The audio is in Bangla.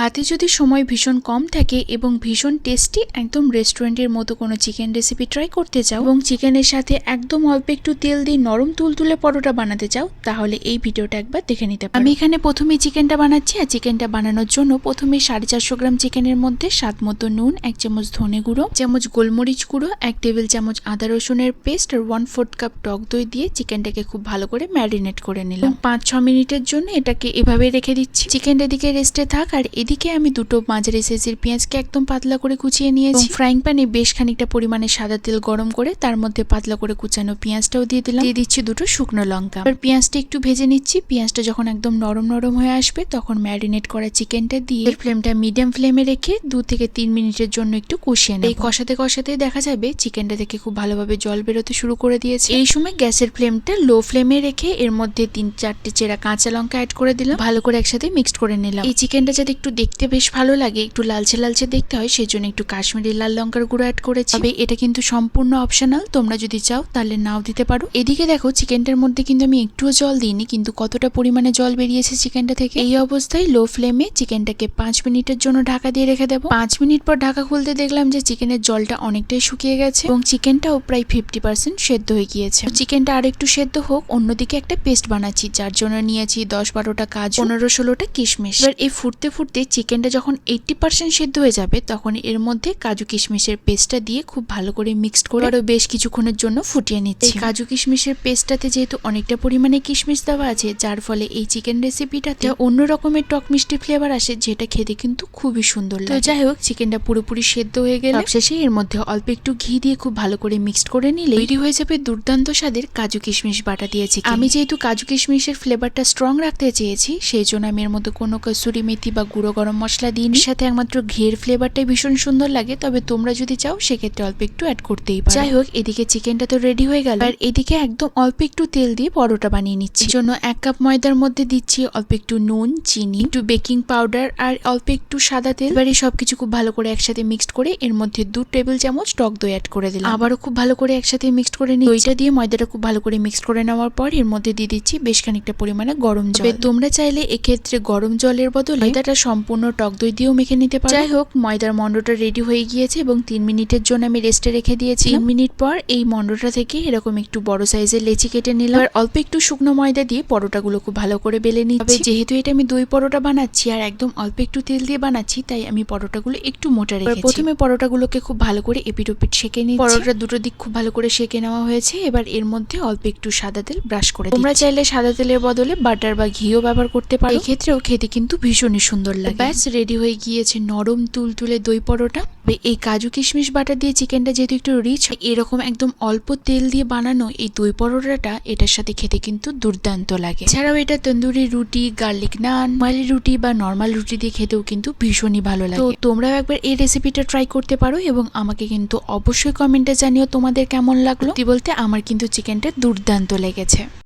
হাতে যদি সময় ভীষণ কম থাকে এবং ভীষণ টেস্টি একদম রেস্টুরেন্টের মতো কোনো চিকেন রেসিপি ট্রাই করতে চাও এবং চিকেনের সাথে একদম অল্প একটু তেল দিয়ে নরম তুলতুলে পরোটা বানাতে চাও, তাহলে এই ভিডিওটা একবার দেখে নিতে পারো। আমি এখানে প্রথমেই চিকেনটা বানাচ্ছি, আর চিকেনটা বানানোর জন্য প্রথমে 450 গ্রাম চিকেনের মধ্যে স্বাদ মতো নুন, 1 চামচ ধনে গুঁড়ো, 1 চামচ গোলমরিচ গুঁড়ো, 1 টেবিল চামচ আদা রসুনের পেস্ট আর 1/4 কাপ টক দই দিয়ে চিকেনটাকে খুব ভালো করে ম্যারিনেট করে নিলাম। 5-6 মিনিটের জন্য এটাকে এভাবে রেখে দিচ্ছি। চিকেনটা দিকে রেস্টে থাক, আর এদিকে আমি দুটো মাঝারি সাইজের পেঁয়াজকে একদম পাতলা করে কুচিয়ে নিয়েছি। ফ্রাইং প্যানে বেশ খানিকটা পরিমাণে সাদা তেল গরম করে তার মধ্যে পাতলা করে কুচানো পেঁয়াজটাও দিয়ে দিলাম। দিয়ে দিচ্ছি দুটো শুকনো লঙ্কা। এবার পেঁয়াজটা একটু ভেজে নিচ্ছি। পেঁয়াজটা যখন একদম নরম নরম হয়ে আসবে তখন ম্যারিনেট করা চিকেনটা দিয়ে ফ্লেমটা মিডিয়াম ফ্লেমে রেখে 2 থেকে 3 মিনিটের জন্য একটু কষিয়ে নেব। এই কষাতে কষাতেই দেখা যাবে চিকেনটা থেকে খুব ভালোভাবে জল বেরোতে শুরু করে দিয়েছে। এই সময় গ্যাসের ফ্লেমটা লো ফ্লেমে রেখে এর মধ্যে 3-4টে চেরা কাঁচা লঙ্কা অ্যাড করে দিলাম। ভালো করে একসাথে মিক্সড করে নিলাম। এই চিকেনটা যাতে একটু দেখতে বেশ ভালো লাগে, একটু লালচে লালচে দেখতে হয়, সেই জন্য একটু কাশ্মীরি লাল লঙ্কার গুঁড়ো অ্যাড করেছি। তবে এটা কিন্তু সম্পূর্ণ অপশনাল, তোমরা যদি চাও তাহলে নাও দিতে পারো। এদিকে দেখো চিকেনটার মধ্যে কিন্তু আমি একটুও জল দিইনি, কিন্তু কতটা পরিমাণে জল বেরিয়েছে চিকেনটা থেকে। এই অবস্থায় লো ফ্লেমে চিকেনটাকে 5 মিনিটের জন্য ঢাকা দিয়ে রেখে দেবো। 5 মিনিট পর ঢাকা খুলতে দেখলাম যে চিকেনের জলটা অনেকটাই শুকিয়ে গেছে এবং চিকেনটাও প্রায় 50% সেদ্ধ হয়ে গিয়েছে। চিকেনটা আর একটু সেদ্ধ হোক, অন্যদিকে একটা পেস্ট বানাচ্ছি, যার জন্য নিয়েছি 10-12টা কাজু, 15-16টা কিশমিশ। এবার এই ফুটতে ফুটতে চিকেনটা যখন 80% সেদ্ধ হয়ে যাবে তখন এর মধ্যে কাজু কিশমিশের পেস্টটা দিয়ে খুব ভালো করে মিক্সড করে আরো বেশ কিছুক্ষণের জন্য ফুটিয়ে নিচ্ছি। কাজু কিশমিশের পেস্টটাতে যেহেতু অনেকটা পরিমাণে কিশমিশ দেওয়া আছে, যার ফলে এই চিকেন রেসিপিটাতে অন্য রকমের টক মিষ্টি ফ্লেভার আসে, যেটা খেতে কিন্তু খুবই সুন্দর লাগে। তো যাই হোক, চিকেনটা পুরোপুরি সেদ্ধ হয়ে গেলে সবশেষে এর মধ্যে অল্প একটু ঘি দিয়ে খুব ভালো করে মিক্সড করে নিলে তৈরি হয়ে যাবে দুর্দান্ত স্বাদের কাজু কিশমিশ বাটা দিয়েছি। আমি যেহেতু কাজু কিশমিশের ফ্লেভারটা স্ট্রং রাখতে চেয়েছি, সেই জন্য আমি এর মধ্যে কোনো কসুরি মেথি বা গুঁড়ো গরম মশলা দিইনি। সাথে একমাত্র ঘিয়ের ফ্লেভারটাই ভীষণ সুন্দর লাগে, তবে তোমরা যদি চাও সেক্ষেত্রে অল্প একটু অ্যাড করতেই পারো। যাই হোক, এদিকে চিকেনটা তো রেডি হয়ে গেল, আর এদিকে একদম অল্প একটু তেল দিয়ে পরোটা বানিয়ে নিচ্ছি। জন্য 1 কাপ ময়দার মধ্যে দিচ্ছি অল্প একটু নুন, চিনি, একটু বেকিং পাউডার আর অল্প একটু সাদা তেল। এবার এই সবকিছু খুব ভালো করে একসাথে মিক্সড করে এর মধ্যে 2 টেবিল চামচ টক দই অ্যাড করে দিলাম। আবারও খুব ভালো করে একসাথে মিক্সড করে নিই। দইটা দিয়ে ময়দাটা খুব ভালো করে মিক্সড করে নেওয়ার পর এর মধ্যে দিয়ে দিচ্ছি বেশ খানিকটা পরিমাণে গরম জল। তোমরা চাইলে এক্ষেত্রে গরম জলের বদলে ময়দাটা সম্পূর্ণ টক দই দিয়েও মেখে নিতে পারো। যাই হোক, ময়দার মন্ডটা রেডি হয়ে গিয়েছে এবং 3 মিনিটের জন্য আমি রেস্টে রেখে দিয়েছি। 3 মিনিট পর এই মন্ডটা থেকে এরকম একটু বড় সাইজের লেচি কেটে নিলাম। আর অল্প একটু শুকনো ময়দা দিয়ে পরোটাগুলো খুব ভালো করে বেলে নিচ্ছি। যেহেতু এটা আমি দই পরোটা বানাচ্ছি আর একদম অল্প একটু তেল দিয়ে বানাচ্ছি, তাই আমি পরোটাগুলো একটু মোটা রেখেছি। প্রথমে পরোটাগুলোকে খুব ভালো করে এপিট ওপিট সেঁকে নিচ্ছি। পরোটার দুটো দিক খুব ভালো করে সেঁকে নেওয়া হয়েছে। এবার এর মধ্যে অল্প একটু সাদা তেল ব্রাশ করে দিচ্ছি। তোমরা চাইলে সাদা তেলের বদলে বাটার বা ঘিও ব্যবহার করতে পারো, এই ক্ষেত্রেও খেতে কিন্তু ভীষণই সুন্দর লাগে। ব্যাস রেডি হয়ে গিয়েছে নরম তুলতুলে দই পরোটা। এই কাজু কিশমিশ বাটার দিয়ে চিকেনটা যেহেতু একটু রিচ, এরকম একদম অল্প তেল দিয়ে বানানো এই দই পরোটাটা এটার সাথে খেতে কিন্তু দুর্দান্ত লাগে। এছাড়াও এটা তন্দুরি রুটি, গার্লিক নান, মালি রুটি বা নর্মাল রুটি দিয়ে খেতেও কিন্তু ভীষণই ভালো লাগে। তো তোমরাও একবার এই রেসিপিটা ট্রাই করতে পারো এবং আমাকে কিন্তু অবশ্যই কমেন্টে জানিও তোমাদের কেমন লাগলো। বলতে আমার কিন্তু চিকেনটা দুর্দান্ত লেগেছে।